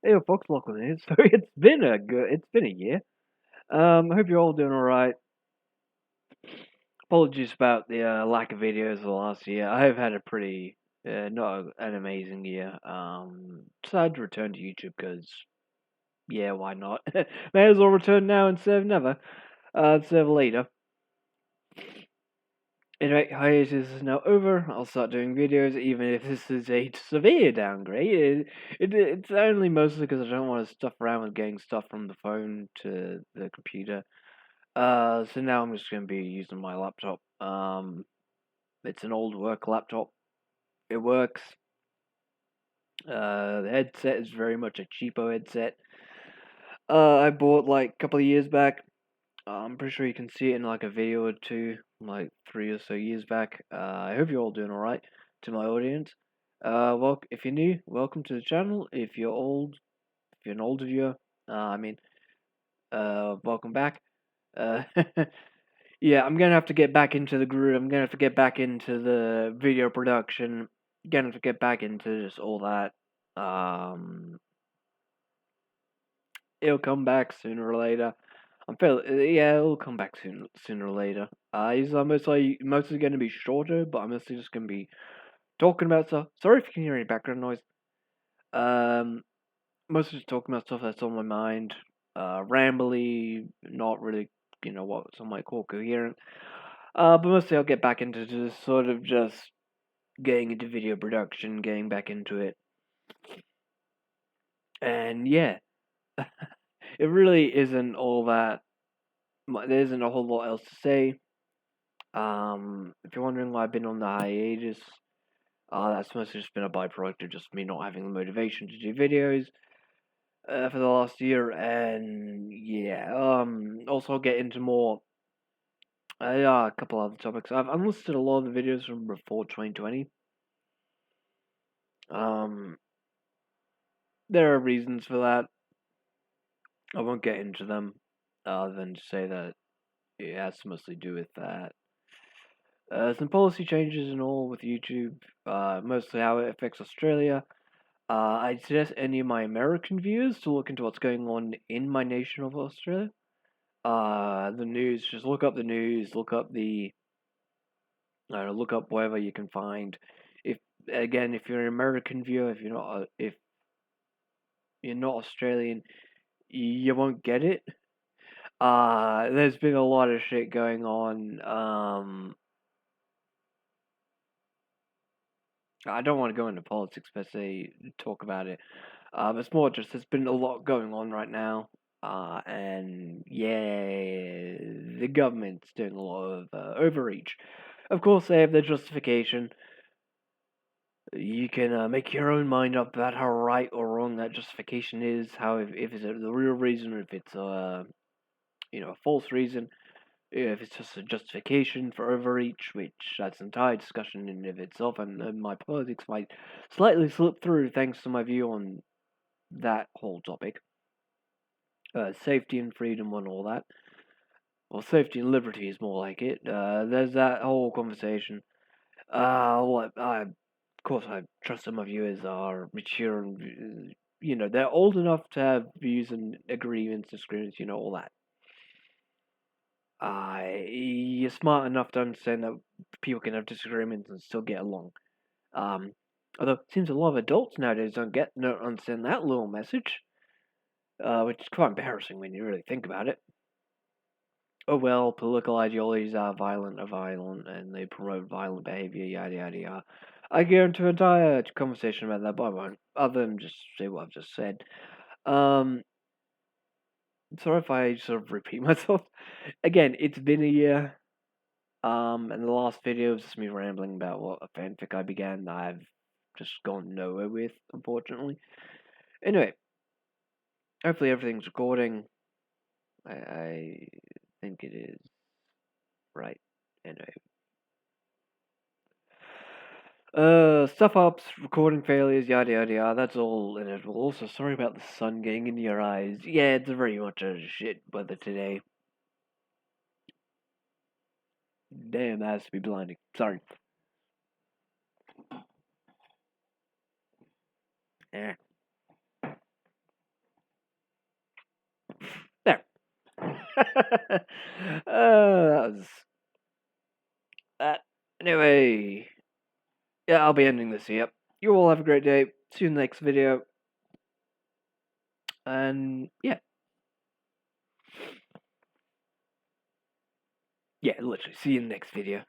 Hey, Fox Lachlan here. So it's been a year. I hope you're all doing all right. Apologies about the lack of videos the last year. I have had a pretty not an amazing year. Decided to return to YouTube because yeah, why not? May as well return now instead of never. Instead of later. Anyway, hiatus is now over. I'll start doing videos, even if this is a severe downgrade. It's only mostly because I don't want to stuff around with getting stuff from the phone to the computer. So now I'm just going to be using my laptop. It's an old work laptop. It works. The headset is very much a cheapo headset. I bought like a couple of years back. I'm pretty sure you can see it in like a video or two, like 3 or so years back. I hope you're all doing alright to my audience. Well, if you're new, welcome to the channel. If you're old, if you're an older viewer, welcome back. Uh, Yeah, I'm gonna have to get back into the groove. I'm gonna have to get back into the video production. Gonna have to get back into just all that. Um, it'll come back sooner or later. Yeah, it'll come back sooner or later. These are mostly gonna be shorter, but I'm mostly just gonna be talking about stuff. Sorry if you can hear any background noise. Um, Mostly just talking about stuff that's on my mind. Rambly, not really, what some might call coherent. But mostly I'll get back into just sort of just getting into video production, getting back into it. And yeah, it really isn't all that. There isn't a whole lot else to say. If you're wondering why I've been on the hiatus, that's mostly just been a byproduct of just me not having the motivation to do videos for the last year. And yeah, also I'll get into more. A couple other topics. I've unlisted a lot of the videos from before 2020. Um, there are reasons for that. I won't get into them, other than to say that it has to mostly do with that. Some policy changes and all with YouTube, mostly how it affects Australia. I'd suggest any of my American viewers to look into what's going on in my nation of Australia. The news, just look up the news, look up whatever you can find. If if you're an American viewer, if you're not Australian, you won't get it. There's been a lot of shit going on. I don't want to go into politics per se, talk about it. It's more just there's been a lot going on right now. And yeah, the government's doing a lot of overreach. Of course, they have their justification. You can make your own mind up about how right or wrong that justification is. How if it's the real reason or if it's a false reason. If it's just a justification for overreach, which that's an entire discussion in and of itself, and my politics might slightly slip through thanks to my view on that whole topic. Safety and freedom and all that. Well, safety and liberty is more like it. There's that whole conversation. Of course, I trust some of you as are mature and, they're old enough to have views and agreements, disagreements, all that. You're smart enough to understand that people can have disagreements and still get along. Although it seems a lot of adults nowadays don't understand that little message, which is quite embarrassing when you really think about it. Oh well, political ideologies are violent, and they promote violent behavior, yada yada yada. I go into an entire conversation about that, but I won't. Other than just say what I've just said. Um, Sorry if I sort of repeat myself. Again, it's been a year. And the last video was just me rambling about what a fanfic I began that I've just gone nowhere with, unfortunately. Anyway, hopefully everything's recording. I think it is. Right. Anyway. Stuff ups, recording failures, yada yada yada, that's all inevitable. Also, sorry about the sun getting into your eyes. Yeah, it's very much a shit weather today. Damn, that has to be blinding. Sorry. Eh. That was that. Anyway, yeah, I'll be ending this here. You all have a great day. See you in the next video. And yeah. Yeah, literally. See you in the next video.